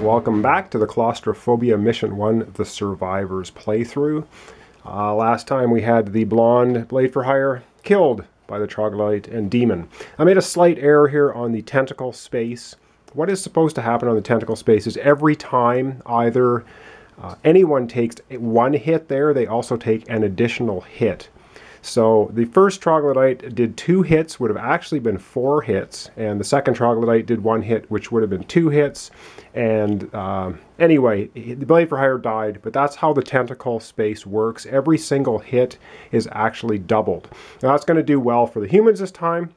Welcome back to the Claustrophobia Mission 1, the Survivors playthrough. Last time we had the blonde Blade for Hire killed by the troglodyte and demon. I made a slight error here on the tentacle space. What is supposed to happen on the tentacle space is every time either anyone takes one hit there, they also take an additional hit. So the first troglodyte did 2 hits, would have actually been 4 hits, and the second troglodyte did 1 hit, which would have been 2 hits. And anyway, the Blade for Hire died, but that's how the tentacle space works. Every single hit is actually doubled. Now that's going to do well for the humans this time,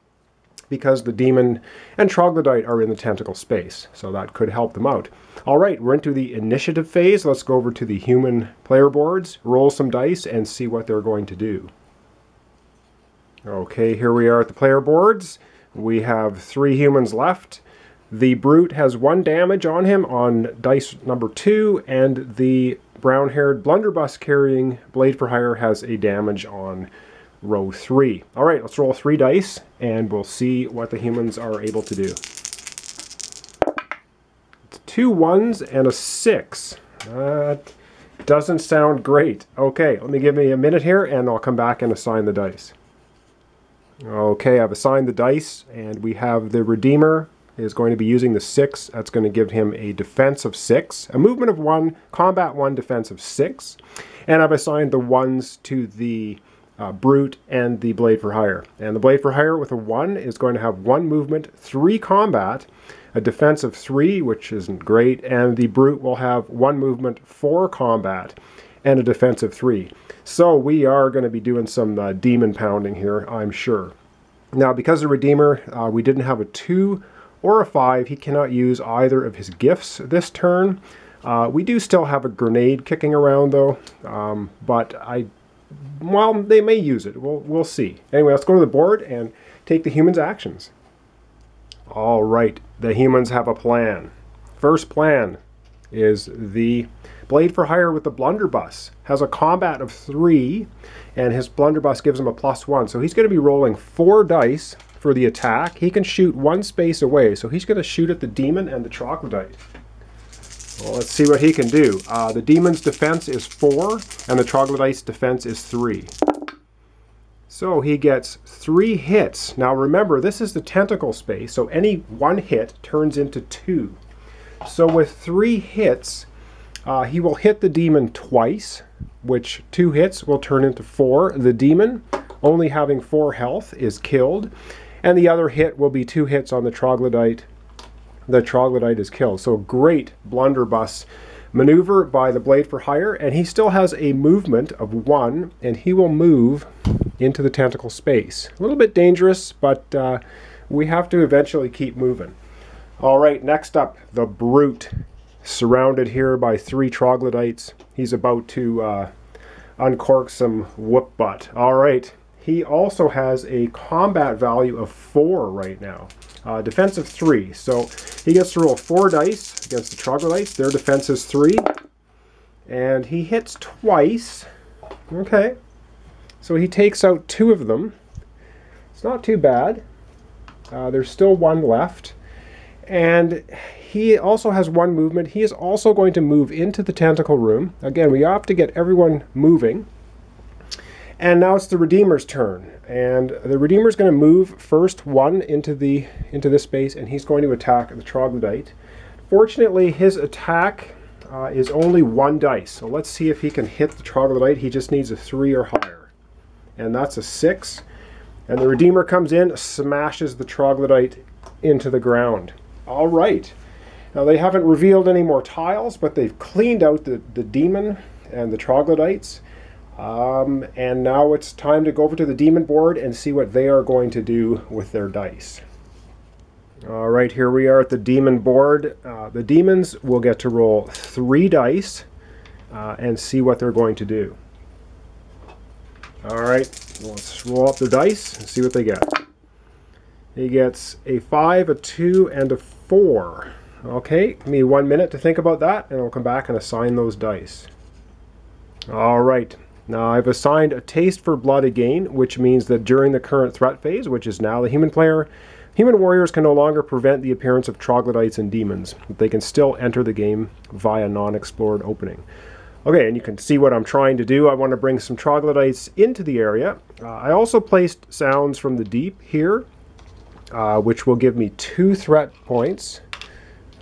because the demon and troglodyte are in the tentacle space, so that could help them out. Alright, we're into the initiative phase. Let's go over to the human player boards, roll some dice, and see what they're going to do. Okay, here we are at the player boards. We have 3 humans left. The brute has 1 damage on him on dice number 2, and the brown-haired blunderbuss carrying Blade for Hire has a damage on row 3. Alright, let's roll 3 dice, and we'll see what the humans are able to do. It's 2 1s and a 6. That doesn't sound great. Okay, give me a minute here, and I'll come back and assign the dice. Okay, I've assigned the dice, and we have the Redeemer is going to be using the 6. That's going to give him a defense of 6, a movement of 1, combat 1, defense of 6. And I've assigned the 1s to the Brute and the Blade for Hire. And the Blade for Hire with a 1 is going to have 1 movement, 3 combat, a defense of 3, which isn't great, and the Brute will have 1 movement, 4 combat, and a defense of 3. So we are going to be doing some demon pounding here, I'm sure. Now, because the Redeemer, we didn't have a 2 or a 5, he cannot use either of his gifts this turn. We do still have a grenade kicking around, though, but well, they may use it. We'll see. Anyway, let's go to the board and take the humans' actions. All right, the humans have a plan. First plan is the Blade for Hire with the blunderbuss. Has a combat of 3, and his blunderbuss gives him a +1. So he's going to be rolling 4 dice for the attack. He can shoot 1 space away, so he's going to shoot at the demon and the troglodyte. Well, let's see what he can do. The demon's defense is 4, and the troglodyte's defense is 3. So he gets 3 hits. Now remember, this is the tentacle space, so any 1 hit turns into 2. So with 3 hits, he will hit the demon twice, which 2 hits will turn into 4. The demon, only having 4 health, is killed, and the other hit will be 2 hits on the troglodyte. The troglodyte is killed. So great blunderbuss maneuver by the Blade for Hire, and he still has a movement of 1, and he will move into the tentacle space. A little bit dangerous, but we have to eventually keep moving. All right, next up, the Brute. Surrounded here by 3 troglodytes. He's about to uncork some whoop butt. All right, he also has a combat value of 4 right now. Defense of 3, so he gets to roll 4 dice against the troglodytes. Their defense is 3, and he hits twice. Okay, so he takes out 2 of them. It's not too bad. There's still 1 left, and he also has 1 movement. He is also going to move into the tentacle room. Again, we have to get everyone moving. And now it's the Redeemer's turn. And the Redeemer's going to move first 1 into this space, and he's going to attack the troglodyte. Fortunately, his attack is only 1 dice. So let's see if he can hit the troglodyte. He just needs a 3 or higher. And that's a 6. And the Redeemer comes in, smashes the troglodyte into the ground. All right. Now, they haven't revealed any more tiles, but they've cleaned out the demon and the troglodytes. And now it's time to go over to the demon board and see what they are going to do with their dice. All right, here we are at the demon board. The demons will get to roll 3 dice and see what they're going to do. All right, let's roll up their dice and see what they get. He gets a 5, a 2, and a 4. Okay, give me 1 minute to think about that, and I'll come back and assign those dice. All right, now I've assigned a taste for blood again, which means that during the current threat phase, which is now the human player, Human warriors can no longer prevent the appearance of troglodytes and demons, but they can still enter the game via non-explored opening. Okay, and you can see what I'm trying to do. I want to bring some troglodytes into the area. I also placed sounds from the deep here, which will give me 2 threat points.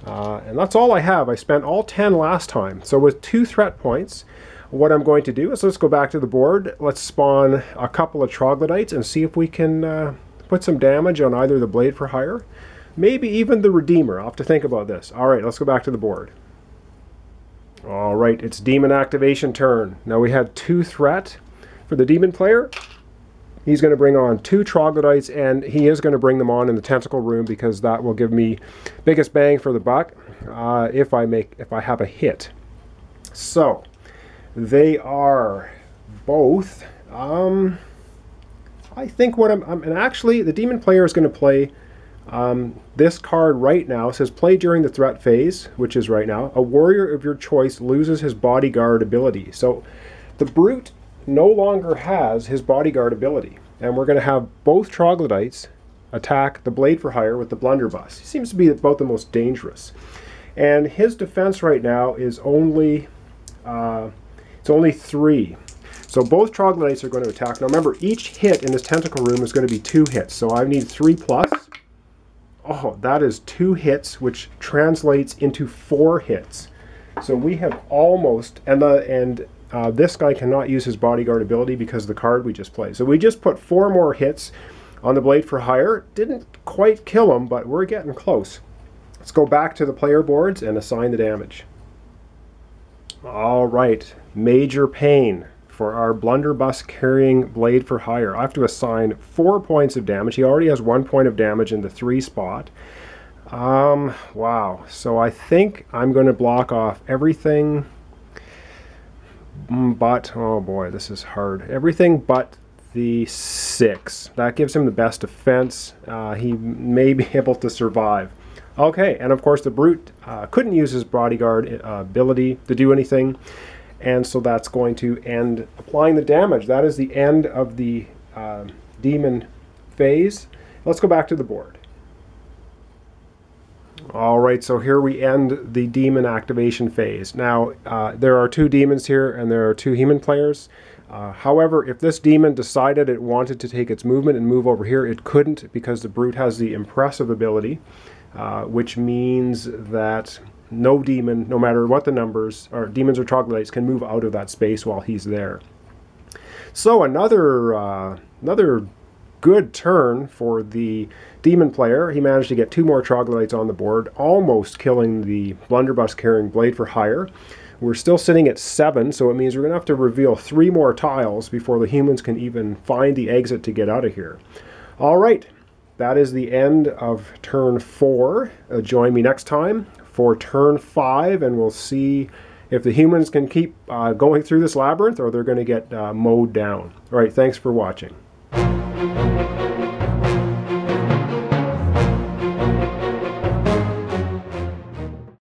And that's all I have. I spent all 10 last time. So with 2 threat points, what I'm going to do is let's go back to the board. Let's spawn a couple of troglodytes and see if we can put some damage on either the Blade for Hire, maybe even the Redeemer. I'll have to think about this. All right, let's go back to the board. All right, it's demon activation turn. Now we had 2 threat for the demon player. He's going to bring on 2 troglodytes, and he is going to bring them on in the tentacle room because that will give me biggest bang for the buck if I have a hit. So they are both. I think what and actually the demon player is going to play this card right now. It says play during the threat phase, which is right now. A warrior of your choice loses his bodyguard ability. So the brute no longer has his bodyguard ability, and we're going to have both troglodytes attack the Blade for Hire with the blunderbuss. He seems to be about the most dangerous, and his defense right now is only it's only 3. So both troglodytes are going to attack. Now remember, each hit in this tentacle room is going to be 2 hits, so I need 3 plus. Oh, that is 2 hits, which translates into 4 hits. So we have almost, and this guy cannot use his bodyguard ability because of the card we just played. So we just put 4 more hits on the Blade for Hire. Didn't quite kill him, but we're getting close. Let's go back to the player boards and assign the damage. All right, major pain for our blunderbuss carrying Blade for Hire. I have to assign 4 points of damage. He already has 1 point of damage in the 3 spot. Wow. So I think I'm going to block off everything but, oh boy, this is hard. Everything but the 6. That gives him the best defense. He may be able to survive. Okay, and of course the brute couldn't use his bodyguard ability to do anything. And so that's going to end applying the damage. That is the end of the demon phase. Let's go back to the board. All right, so here we end the demon activation phase. Now, there are 2 demons here and there are 2 human players. However, if this demon decided it wanted to take its movement and move over here, it couldn't because the brute has the impressive ability, which means that no demon, no matter what the numbers, or demons or troglodytes, can move out of that space while he's there. So another good turn for the demon player. He managed to get 2 more troglodytes on the board, almost killing the blunderbuss carrying Blade for Hire. We're still sitting at 7, so it means we're going to have to reveal 3 more tiles before the humans can even find the exit to get out of here. All right, that is the end of turn 4. Join me next time for turn 5, and we'll see if the humans can keep going through this labyrinth or they're going to get mowed down. All right, thanks for watching.